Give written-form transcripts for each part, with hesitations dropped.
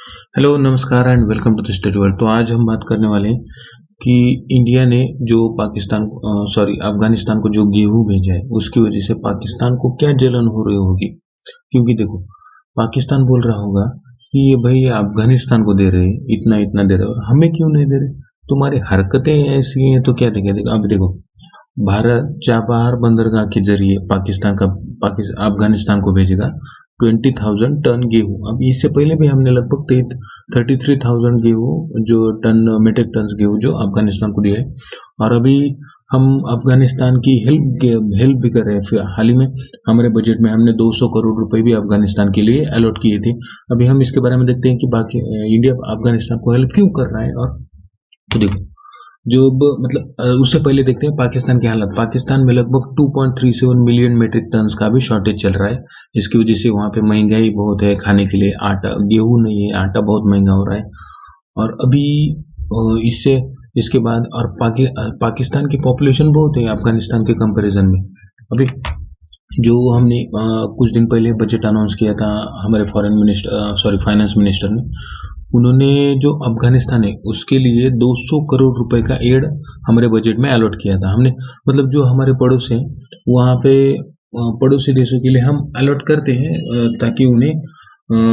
Hello, नमस्कार and welcome to the study world. तो आज हम बात करने वाले हैं कि इंडिया ने जो अफगानिस्तान को जो गेहूं भेजा है उसकी वजह से पाकिस्तान को क्या जलन हो रही होगी। क्योंकि देखो, पाकिस्तान बोल रहा होगा कि ये भाई ये अफगानिस्तान को दे रहे हैं, इतना इतना दे रहे हैं और हमें क्यों नहीं दे रहे। तुम्हारी हरकतें ऐसी हैं तो क्या देखें। देखो अब देखो, भारत चाबहार बंदरगाह के जरिए अफगानिस्तान को भेजेगा 20,000 टन गेहूं। अब इससे पहले भी हमने लगभग 33,000 गेहूं जो टन मेट्रिक टन गेहूं जो अफगानिस्तान को दिया है। और अभी हम अफगानिस्तान की हेल्प भी कर रहे हैं। फिर हाल ही में हमारे बजट में हमने 200 करोड़ रुपए भी अफगानिस्तान के लिए अलॉट किए थे। अभी हम इसके बारे में देखते हैं कि बाकी इंडिया अफगानिस्तान को हेल्प क्यों कर रहा है। और तो देखो, उससे पहले देखते हैं पाकिस्तान की हालत। पाकिस्तान में लगभग 2.37 मिलियन मेट्रिक टन का भी शॉर्टेज चल रहा है। इसकी वजह से वहाँ पे महंगाई बहुत है, खाने के लिए आटा गेहूं नहीं है, आटा बहुत महंगा हो रहा है। और अभी इससे इसके बाद और पाकिस्तान की पॉपुलेशन बहुत है अफगानिस्तान के कंपैरिजन में। अभी जो हमने कुछ दिन पहले बजट अनाउंस किया था हमारे फाइनेंस मिनिस्टर ने, उन्होंने जो अफगानिस्तान है उसके लिए 200 करोड़ रुपए का एड हमारे बजट में अलॉट किया था। हमने जो हमारे पड़ोस हैं वहाँ पे पड़ोसी देशों के लिए हम अलॉट करते हैं ताकि उन्हें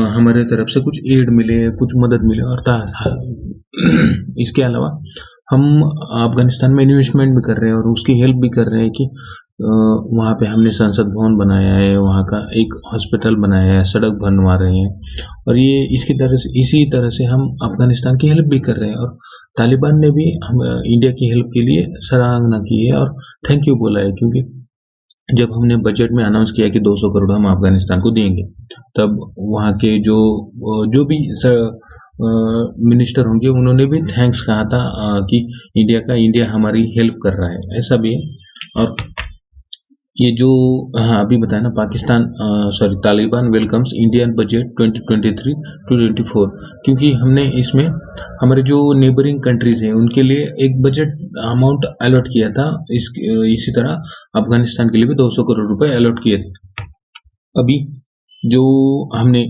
हमारे तरफ से कुछ एड मिले, कुछ मदद मिले। और इसके अलावा हम अफगानिस्तान में इन्वेस्टमेंट भी कर रहे हैं और उसकी हेल्प भी कर रहे हैं कि वहाँ पे हमने संसद भवन बनाया है, वहाँ का एक हॉस्पिटल बनाया है, सड़क बनवा रहे हैं। और ये इसी तरह से हम अफगानिस्तान की हेल्प भी कर रहे हैं। और तालिबान ने भी हम इंडिया की हेल्प के लिए सराहना की है और थैंक यू बोला है। क्योंकि जब हमने बजट में अनाउंस किया कि 200 करोड़ हम अफगानिस्तान को देंगे, तब वहाँ के जो भी मिनिस्टर होंगे उन्होंने भी थैंक्स कहा था कि इंडिया हमारी हेल्प कर रहा है, ऐसा भी है। और ये जो अभी बताया ना, Taliban welcomes Indian budget 2023 to 24। क्योंकि हमने इसमें हमारे जो नेबरिंग कंट्रीज हैं उनके लिए एक बजट अमाउंट अलॉट किया था। इसी तरह अफगानिस्तान के लिए भी 200 करोड़ रुपए अलॉट किए थे। अभी जो हमने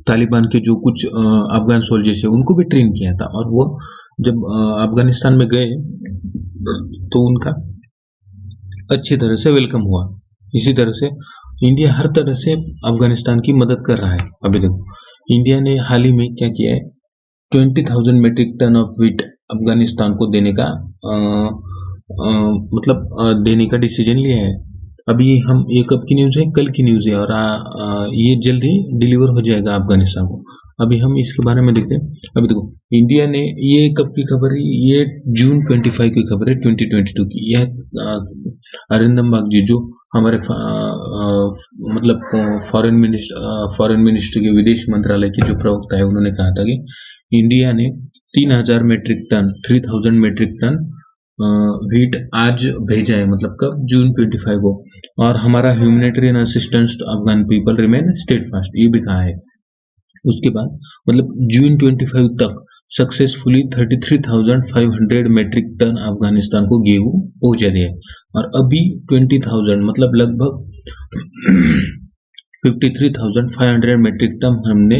तालिबान के जो कुछ अफगान सोल्जर्स है उनको भी ट्रेन किया था और वो जब अफगानिस्तान में गए तो उनका अच्छी तरह से वेलकम हुआ। इसी तरह से इंडिया हर तरह से अफगानिस्तान की मदद कर रहा है। अभी देखो, इंडिया ने हाल ही में क्या किया है, 20,000 metric ton of wheat Afghanistan को देने का देने का डिसीजन लिया है। अभी हम ये कब की न्यूज़ है, कल की न्यूज़ है और ये जल्द ही डिलीवर हो जाएगा अफगानिस्तान को। अभी हम इसके बारे में देखते हैं। अभी देखो, इंडिया ने ये कब की खबर है, ये जून 25 की खबर है 2022 की। यह अरिंदम बागची जो हमारे फॉरेन मिनिस्ट्री के विदेश मंत्रालय के जो प्रवक्ता है उन्होंने कहा था कि इंडिया ने 3,000 मेट्रिक टन व्हीट आज भेजा है। मतलब कब, जून 25 को। और हमारा humanitarian assistance to Afghan people remain steadfast, ये भी कहा है। उसके बाद जून 25 तक सक्सेसफुली 33,500 मेट्रिक टन अफगानिस्तान को गेहूं पहुंचा दिया है। और अभी 20,000 लगभग 53,500 मेट्रिक टन हमने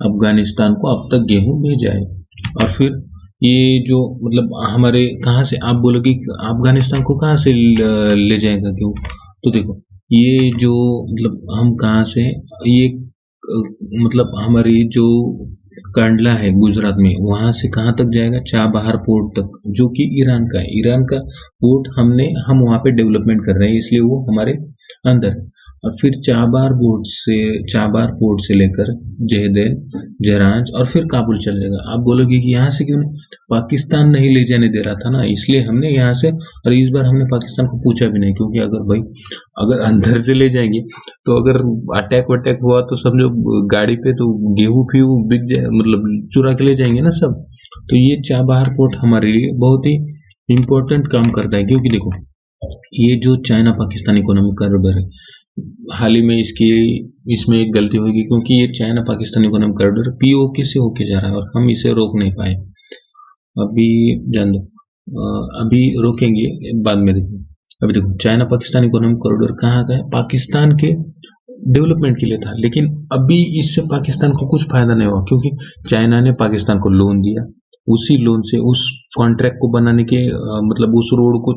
अफगानिस्तान को अब तक गेहूं भेजा है। और फिर ये जो हमारे कहाँ से, आप बोलोगे अफगानिस्तान को कहाँ से ले जाएगा क्यों, तो देखो ये जो हम कहाँ से ये हमारी जो कांडला है गुजरात में, वहां से कहाँ तक जाएगा, चाबहार पोर्ट तक, जो कि ईरान का है। ईरान का पोर्ट हम वहाँ पे डेवलपमेंट कर रहे हैं, इसलिए वो हमारे अंदर। और फिर चाबहार पोर्ट से लेकर जहदेन, जरांज और फिर काबुल चल जाएगा। आप बोलोगे कि यहाँ से क्यों नहीं, पाकिस्तान नहीं ले जाने दे रहा था ना, इसलिए हमने यहाँ से। और इस बार हमने पाकिस्तान को पूछा भी नहीं, क्योंकि अगर अंदर से ले जाएंगे तो अगर अटैक वटैक हुआ तो समझो गाड़ी पे तो गेहूं बिक जाए, चुरा के ले जाएंगे ना सब। तो ये चाबहार पोर्ट हमारे लिए बहुत ही इम्पोर्टेंट काम करता है। क्योंकि देखो, ये जो चाइना पाकिस्तान इकोनॉमिक कॉरिडोर है, हाल ही में इसमें एक गलती होगी, क्योंकि ये China Pakistan economic corridor PoK से होके जा रहा है और हम इसे रोक नहीं पाए। अभी जान दो, अभी रोकेंगे, बाद में देखो। अभी देखो, चाइना पाकिस्तान इकोनॉमिक कॉरिडोर कहाँ का है, पाकिस्तान के डेवलपमेंट के लिए था, लेकिन अभी इससे पाकिस्तान को कुछ फायदा नहीं हुआ, क्योंकि चाइना ने पाकिस्तान को लोन दिया। उसी लोन से उस कॉन्ट्रैक्ट को बनाने के मतलब उस रोड को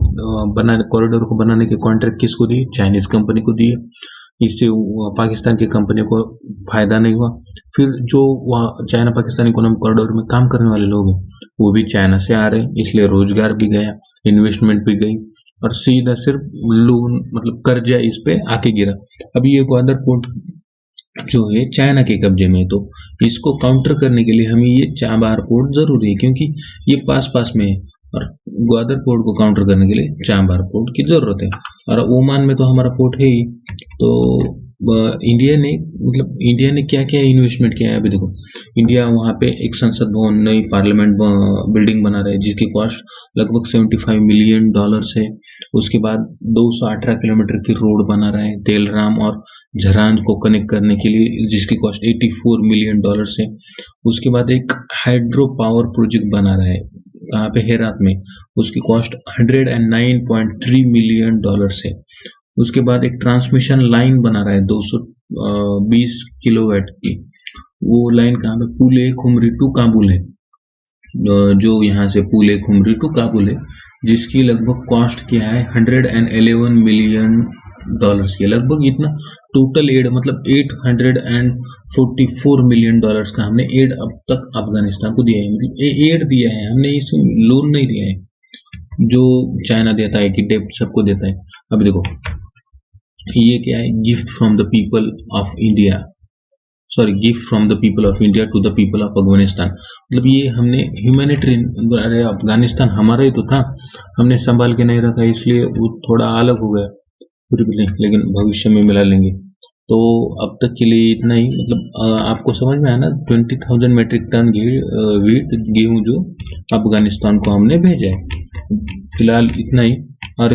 बनाने, कॉरिडोर को बनाने के कॉन्ट्रैक्ट किसको दिए? चाइनीज कंपनी को दिए। इससे पाकिस्तान की कंपनियों को फायदा नहीं हुआ। फिर जो वहाँ चाइना पाकिस्तान इकोनॉमिक कॉरिडोर में काम करने वाले लोग हैं वो भी चाइना से आ रहे हैं, इसलिए रोजगार भी गया, इन्वेस्टमेंट भी गई, और सीधा सिर्फ लोन मतलब कर्जा इस पे आके गिरा। अभी ये ग्वादर पोर्ट जो है चाइना के कब्जे में है, तो इसको काउंटर करने के लिए हमें ये चाबार पोर्ट जरूरी है, क्योंकि ये पास पास में है, और ग्वादर पोर्ट को काउंटर करने के लिए चाबार पोर्ट की जरूरत है। और ओमान में तो हमारा पोर्ट है ही। तो इंडिया ने मतलब इंडिया ने क्या क्या इन्वेस्टमेंट किया है अभी देखो। इंडिया वहाँ पे एक संसद भवन, नई पार्लियामेंट बिल्डिंग बना रहा है, जिसकी कॉस्ट लगभग $75 मिलियन है। उसके बाद 218 किलोमीटर की रोड बना रहा है तेलराम और झरांज को कनेक्ट करने के लिए, जिसकी कॉस्ट $84 मिलियन है। उसके बाद एक हाइड्रो पावर प्रोजेक्ट बना रहा है, कहाँ पे? हेरात में। उसकी कॉस्ट $109.3 मिलियन है। उसके बाद एक ट्रांसमिशन लाइन बना रहा है 220 किलोवाट की। वो लाइन कहाँ पे? पुले खुमरी टू काबुल है, जो यहाँ से पुले खुमरी टू काबुल है, जिसकी लगभग कॉस्ट क्या है? $111 मिलियन की, लगभग इतना टोटल एड, मतलब $844 मिलियन का हमने एड अब तक अफगानिस्तान को दिया है। मतलब एड दिया है हमने, इसे लोन नहीं दिया है जो चाइना देता है कि डेब्ट सबको देता है। अब देखो ये क्या है? Gift from the people of India, sorry gift from the people of India to the people of Afghanistan. मतलब ये हमने ह्यूमैनिटेरियन, अरे अफगानिस्तान हमारा ही तो था, हमने संभाल के नहीं रखा, इसलिए वो थोड़ा अलग हो गया, लेकिन भविष्य में मिला लेंगे। तो अब तक के लिए इतना ही। मतलब आपको समझ में आया ना? 20,000 मेट्रिक टन गेहूं जो अफगानिस्तान को हमने भेजा है। फिलहाल इतना ही। और